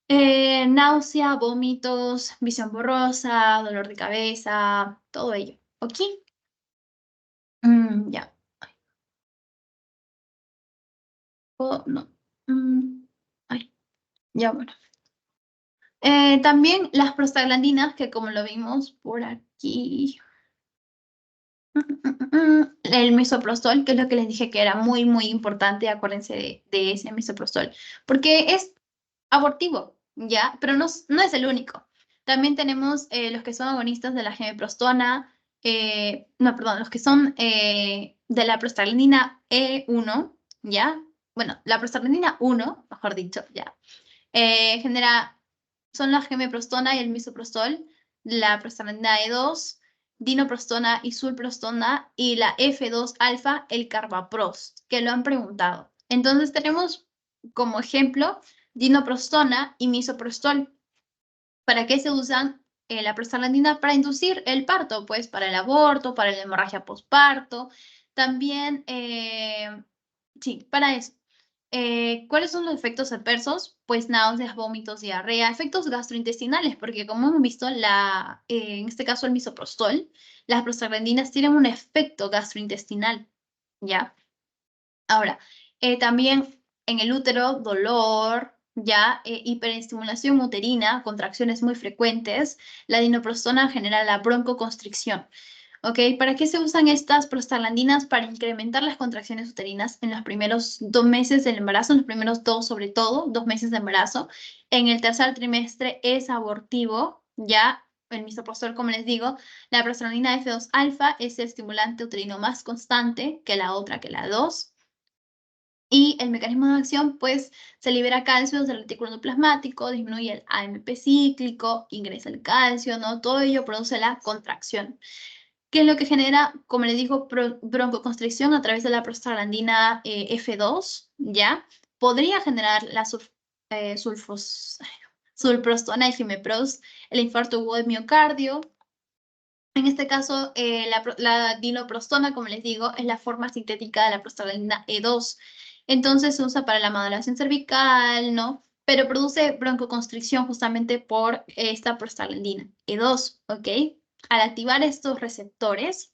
Náusea, vómitos, visión borrosa, dolor de cabeza, todo ello. ¿Ok? Ya. Oh, no. Ay, ya bueno. También las prostaglandinas, que como lo vimos por aquí. El misoprostol, que es lo que les dije que era muy, muy importante, acuérdense de ese misoprostol, porque es abortivo, ¿ya? Pero no es el único. También tenemos los que son agonistas de la gemiprostona, no, perdón, los que son de la prostaglandina E1, ¿ya? Bueno, la prostaglandina 1, mejor dicho, ¿ya? Son la gemiprostona y el misoprostol, la prostaglandina E2, dinoprostona y sulprostona, y la F2 alfa, el carbaprost, que lo han preguntado. Entonces tenemos como ejemplo dinoprostona y misoprostol. ¿Para qué se usan la prostaglandina? Para inducir el parto, pues para el aborto, para la hemorragia postparto, también, sí, para eso. ¿Cuáles son los efectos adversos? Pues náuseas, vómitos, diarrea, efectos gastrointestinales, porque como hemos visto, en este caso el misoprostol, las prostaglandinas tienen un efecto gastrointestinal, ¿ya? Ahora, también en el útero, dolor, ya, hiperestimulación uterina, contracciones muy frecuentes, la dinoprostona genera la broncoconstricción. ¿Ok? ¿Para qué se usan estas prostaglandinas? Para incrementar las contracciones uterinas en los primeros 2 meses del embarazo, en los primeros 2 sobre todo, 2 meses de embarazo. En el tercer trimestre es abortivo, ya, el misoprostol, como les digo. La prostaglandina F2 alfa es el estimulante uterino más constante que la otra, que la 2. Y el mecanismo de acción, pues, se libera calcio del retículo endoplasmático, disminuye el AMP cíclico, ingresa el calcio, ¿no? Todo ello produce la contracción. ¿Qué es lo que genera? Como le digo, broncoconstricción a través de la prostaglandina F2, ¿ya? Podría generar la sulprostona y gimeprost, el infarto agudo de miocardio. En este caso, la dinoprostona, como les digo, es la forma sintética de la prostaglandina E2. Entonces se usa para la modulación cervical, ¿no? Pero produce broncoconstricción justamente por esta prostaglandina E2, ¿ok? Al activar estos receptores,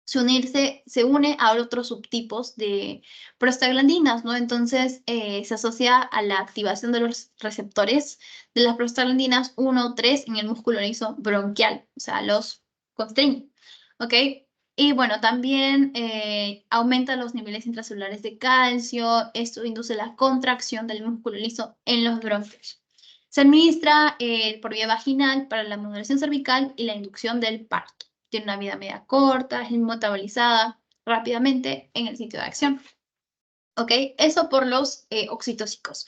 se une a otros subtipos de prostaglandinas, ¿no? Entonces, se asocia a la activación de los receptores de las prostaglandinas 1 o 3 en el músculo liso bronquial, o sea, los constriñe, ¿ok? Y bueno, también aumenta los niveles intracelulares de calcio, esto induce la contracción del músculo liso en los bronquios. Se administra por vía vaginal para la modulación cervical y la inducción del parto. Tiene una vida media corta, es metabolizada rápidamente en el sitio de acción. ¿Ok? Eso por los oxitóxicos.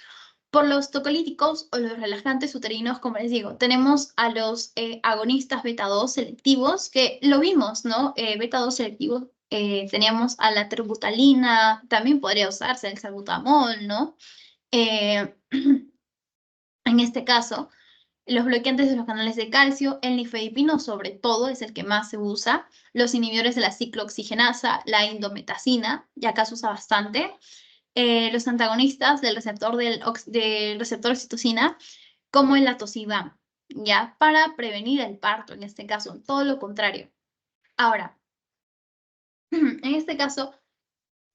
Por los tocolíticos o los relajantes uterinos, como les digo, tenemos a los agonistas beta 2 selectivos, que lo vimos, ¿no? Beta 2 selectivos, teníamos a la terbutalina, también podría usarse el salbutamol, ¿no? En este caso, los bloqueantes de los canales de calcio, el nifedipino sobre todo es el que más se usa, los inhibidores de la ciclooxigenasa, la indometacina, ya acá se usa bastante, los antagonistas del receptor del receptor oxitocina, como el atosiban, ya, para prevenir el parto, en este caso, todo lo contrario. Ahora, en este caso,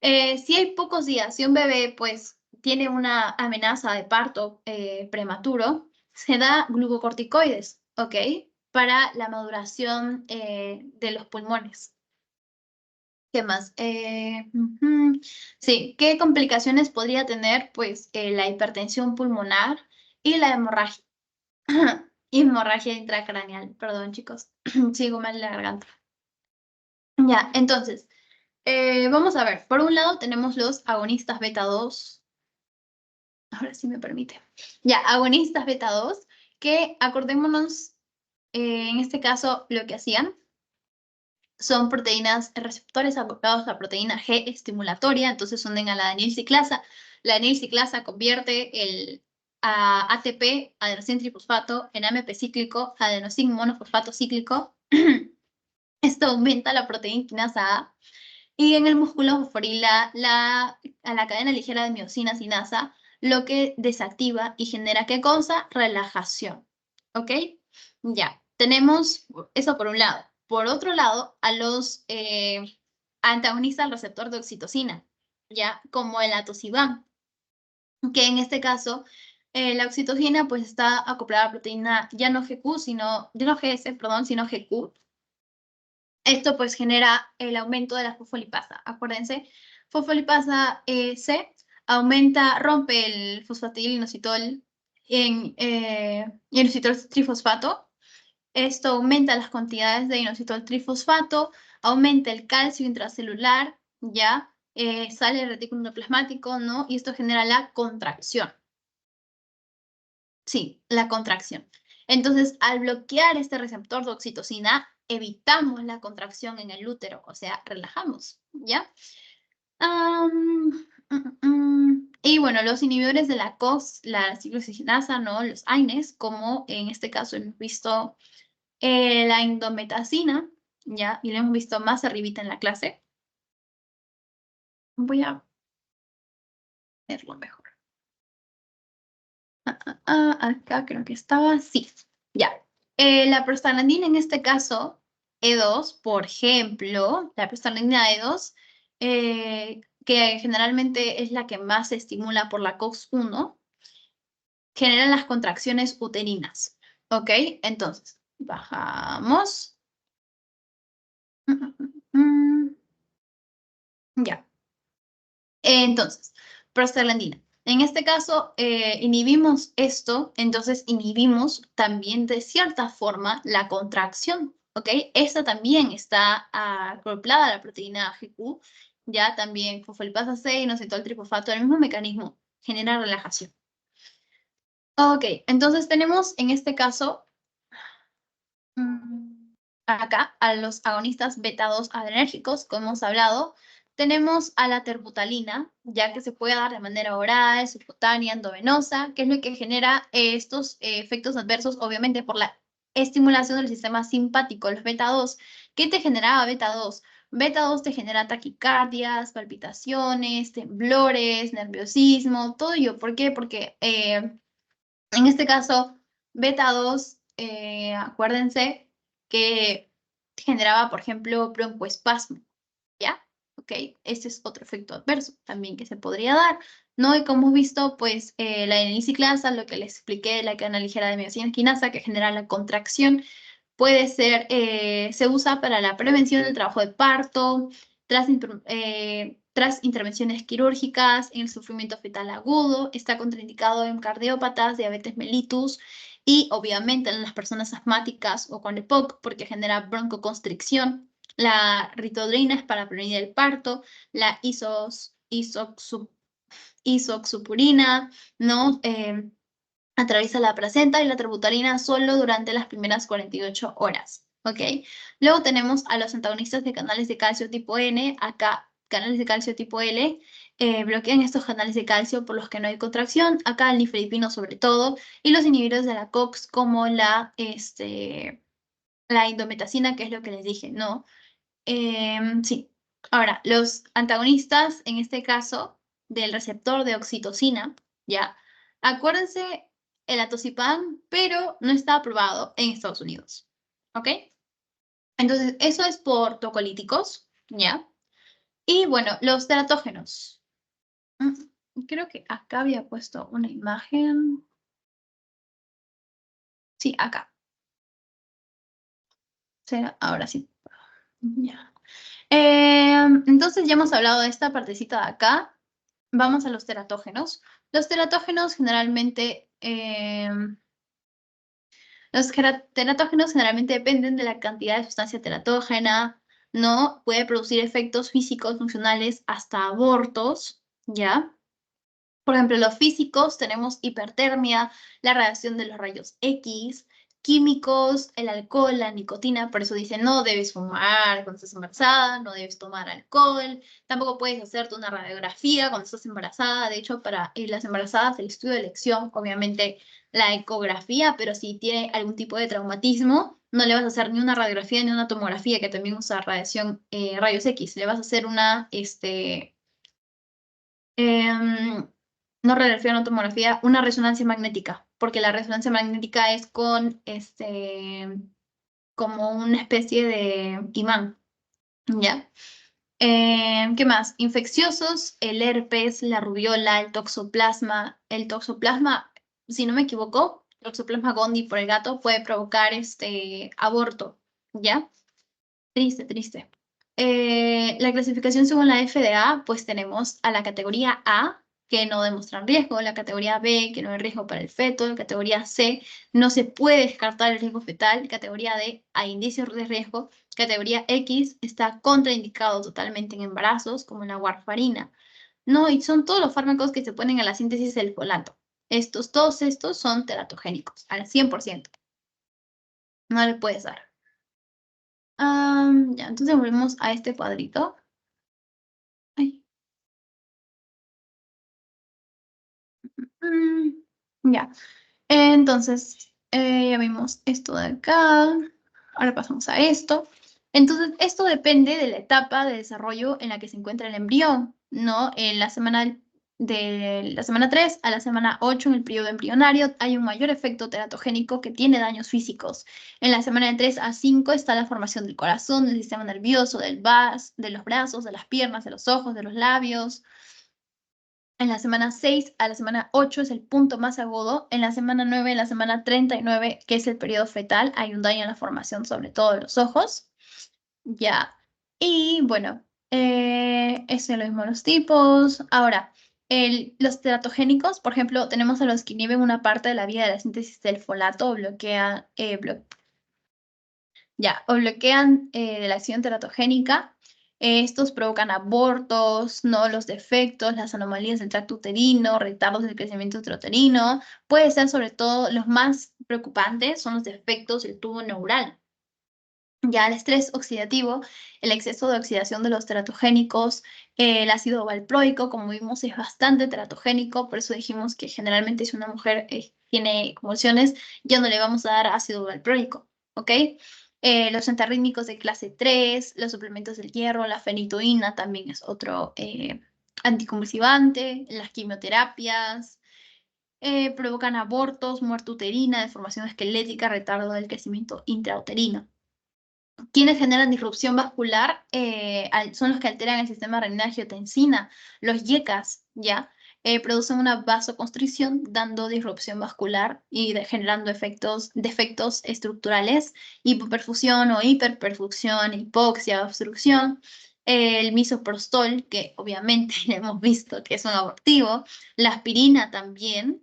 si hay pocos días, si un bebé, pues, tiene una amenaza de parto prematuro, se da glucocorticoides, ¿ok? Para la maduración de los pulmones. ¿Qué más? Sí, ¿qué complicaciones podría tener? Pues la hipertensión pulmonar y la hemorragia, hemorragia intracraneal. Perdón, chicos, sigo mal en la garganta. Ya, entonces, vamos a ver. Por un lado tenemos los agonistas beta 2. Ahora sí me permite. Ya, agonistas beta 2, que acordémonos, en este caso, lo que hacían son proteínas, receptores acoplados a proteína G estimulatoria, entonces unen a la adenilciclasa. La adenilciclasa convierte el ATP, adenosín trifosfato, en AMP cíclico, adenosín monofosfato cíclico. Esto aumenta la proteína quinasa A. Y en el músculo fosforila a la cadena ligera de miosina sinasa, lo que desactiva y genera, ¿qué cosa? Relajación. ¿Ok? Ya, tenemos eso por un lado. Por otro lado, a los antagonistas al receptor de oxitocina, ya, como el atosiban, que en este caso, la oxitocina pues está acoplada a proteína ya no GQ, ya no GS, perdón, sino GQ. Esto pues genera el aumento de la fosfolipasa. Acuérdense, fosfolipasa C aumenta, rompe el fosfatidilinositol en inositol trifosfato. Esto aumenta las cantidades de inositol trifosfato, aumenta el calcio intracelular, ya sale el retículo endoplasmático, ¿no? Y esto genera la contracción. Sí, la contracción. Entonces, al bloquear este receptor de oxitocina, evitamos la contracción en el útero, o sea, relajamos, ¿ya? Y bueno, los inhibidores de la COX, la ciclooxigenasa, ¿no? Los AINES, como en este caso hemos visto la indometacina, ¿ya? Y lo hemos visto más arribita en la clase. Voy a verlo mejor. Acá creo que estaba, sí, ya. La prostaglandina en este caso, E2, por ejemplo, la prostaglandina E2, que generalmente es la que más se estimula por la COX-1, genera las contracciones uterinas, ¿ok? Entonces, bajamos. Ya. Entonces, prostaglandina. En este caso, inhibimos esto, entonces inhibimos también de cierta forma la contracción, ¿ok? Esta también está acoplada a la proteína GQ, ya también fosfolipasa C, inositol trifosfato, el mismo mecanismo, genera relajación. Ok, entonces tenemos en este caso acá a los agonistas beta 2 adrenérgicos, como hemos hablado. Tenemos a la terbutalina, ya que se puede dar de manera oral, subcutánea, endovenosa, que es lo que genera estos efectos adversos, obviamente por la estimulación del sistema simpático, los beta 2. ¿Qué te generaba beta 2? Beta 2 te genera taquicardias, palpitaciones, temblores, nerviosismo, todo ello. ¿Por qué? Porque en este caso, beta 2, acuérdense que generaba, por ejemplo, broncoespasmo, ¿Ya? Ok, este es otro efecto adverso también que se podría dar, ¿no? Y como hemos visto, pues la enciclasa, lo que les expliqué, la cadena ligera de miosina quinasa, que genera la contracción, puede ser, se usa para la prevención del trabajo de parto, tras intervenciones quirúrgicas, en el sufrimiento fetal agudo, está contraindicado en cardiópatas, diabetes mellitus y obviamente en las personas asmáticas o con EPOC porque genera broncoconstricción. La ritodrina es para prevenir el parto, la isoxupurina, ¿no? Atraviesa la placenta y la terbutalina solo durante las primeras 48 horas, ¿ok? Luego tenemos a los antagonistas de canales de calcio tipo N, acá canales de calcio tipo L, bloquean estos canales de calcio por los que no hay contracción, acá el nifedipino sobre todo, y los inhibidores de la COX como la indometacina, que es lo que les dije, ¿no? Sí. Ahora, los antagonistas, en este caso, del receptor de oxitocina, ¿ya? Acuérdense, el atozipam, pero no está aprobado en Estados Unidos, ¿ok? Entonces, eso es por tocolíticos, ¿ya? Y bueno, los teratógenos. Creo que acá había puesto una imagen. Sí, acá. Ahora sí. Ya. Entonces ya hemos hablado de esta partecita de acá. Vamos a los teratógenos. Los teratógenos generalmente, teratógenos generalmente dependen de la cantidad de sustancia teratógena, ¿no? Puede producir efectos físicos, funcionales, hasta abortos, ¿ya? Por ejemplo, los físicos tenemos hipertermia, la radiación de los rayos X, químicos, el alcohol, la nicotina, por eso dicen no debes fumar cuando estás embarazada, no debes tomar alcohol, tampoco puedes hacerte una radiografía cuando estás embarazada, de hecho para las embarazadas el estudio de elección, obviamente la ecografía, pero si tiene algún tipo de traumatismo, no le vas a hacer ni una radiografía ni una tomografía que también usa radiación, rayos X, le vas a hacer una, Em, no radiografía, no tomografía, una resonancia magnética, porque la resonancia magnética es con como una especie de imán, ¿ya? ¿Qué más? Infecciosos, el herpes, la rubiola, el toxoplasma. El toxoplasma, si no me equivoco, toxoplasma gondii por el gato puede provocar aborto, ¿ya? Triste, triste. La clasificación según la FDA, pues tenemos a la categoría A, que no demuestran riesgo, la categoría B, que no hay riesgo para el feto, la categoría C, no se puede descartar el riesgo fetal, categoría D, hay indicios de riesgo, categoría X, está contraindicado totalmente en embarazos, como la warfarina. No, y son todos los fármacos que se ponen a la síntesis del folato. Todos estos son teratogénicos, al 100%. No le puedes dar. Ya, entonces volvemos a este cuadrito. Ay, ya. Entonces, ya vimos esto de acá. Ahora pasamos a esto. Entonces, esto depende de la etapa de desarrollo en la que se encuentra el embrión, ¿no? En la semana de la semana 3 a la semana 8, en el periodo embrionario, hay un mayor efecto teratogénico que tiene daños físicos. En la semana de 3 a 5 está la formación del corazón, del sistema nervioso, de los brazos, de las piernas, de los ojos, de los labios. En la semana 6 a la semana 8 es el punto más agudo. En la semana 9, en la semana 39, que es el periodo fetal, hay un daño en la formación, sobre todo de los ojos. Ya. Y bueno, eso es lo mismo los tipos. Ahora, los teratogénicos, por ejemplo, tenemos a los que inhiben una parte de la vía de la síntesis del folato o o bloquean de la acción teratogénica. Estos provocan abortos, ¿no? Los defectos, las anomalías del tracto uterino, retardos del crecimiento intrauterino. Puede ser sobre todo los más preocupantes son los defectos del tubo neural. Ya el estrés oxidativo, el exceso de oxidación de los teratogénicos, el ácido valproico, como vimos, es bastante teratogénico, por eso dijimos que generalmente si una mujer tiene convulsiones, ya no le vamos a dar ácido valproico, ¿ok? Los antarrítmicos de clase 3, los suplementos del hierro, la fenitoína también es otro anticonvulsivante, las quimioterapias, provocan abortos, muerte uterina, deformación esquelética, retardo del crecimiento intrauterino. ¿Quiénes generan disrupción vascular? Son los que alteran el sistema renina-angiotensina. Los YECAS, ¿ya? Producen una vasoconstricción, dando disrupción vascular y generando defectos estructurales, hipoperfusión o hiperperfusión, hipoxia, obstrucción. El misoprostol, que obviamente hemos visto que es un abortivo. La aspirina también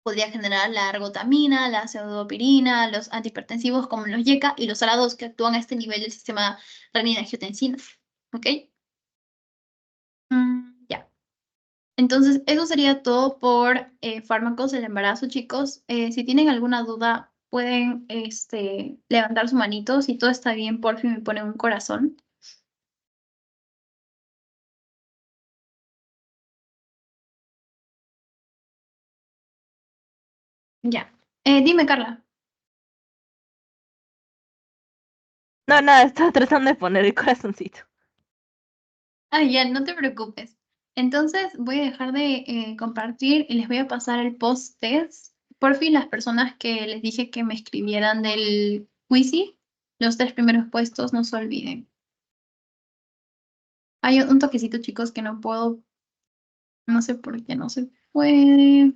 podría generar la ergotamina, la pseudopirina, los antihipertensivos como los YECA y los ALA2 que actúan a este nivel del sistema renina-angiotensina. ¿Ok? Ya. Entonces, eso sería todo por fármacos del embarazo, chicos. Si tienen alguna duda, pueden levantar su manito. Si todo está bien, por fin me ponen un corazón. Ya. Dime, Carla. No, nada, estaba tratando de poner el corazoncito. Ah, ya, no te preocupes. Entonces voy a dejar de compartir y les voy a pasar el post-test. Por fin, las personas que les dije que me escribieran del Quizy, los 3 primeros puestos, no se olviden. Hay un toquecito, chicos, que no puedo, no sé por qué no se puede.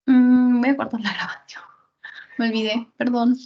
Voy a cortar la grabación. Me olvidé, perdón.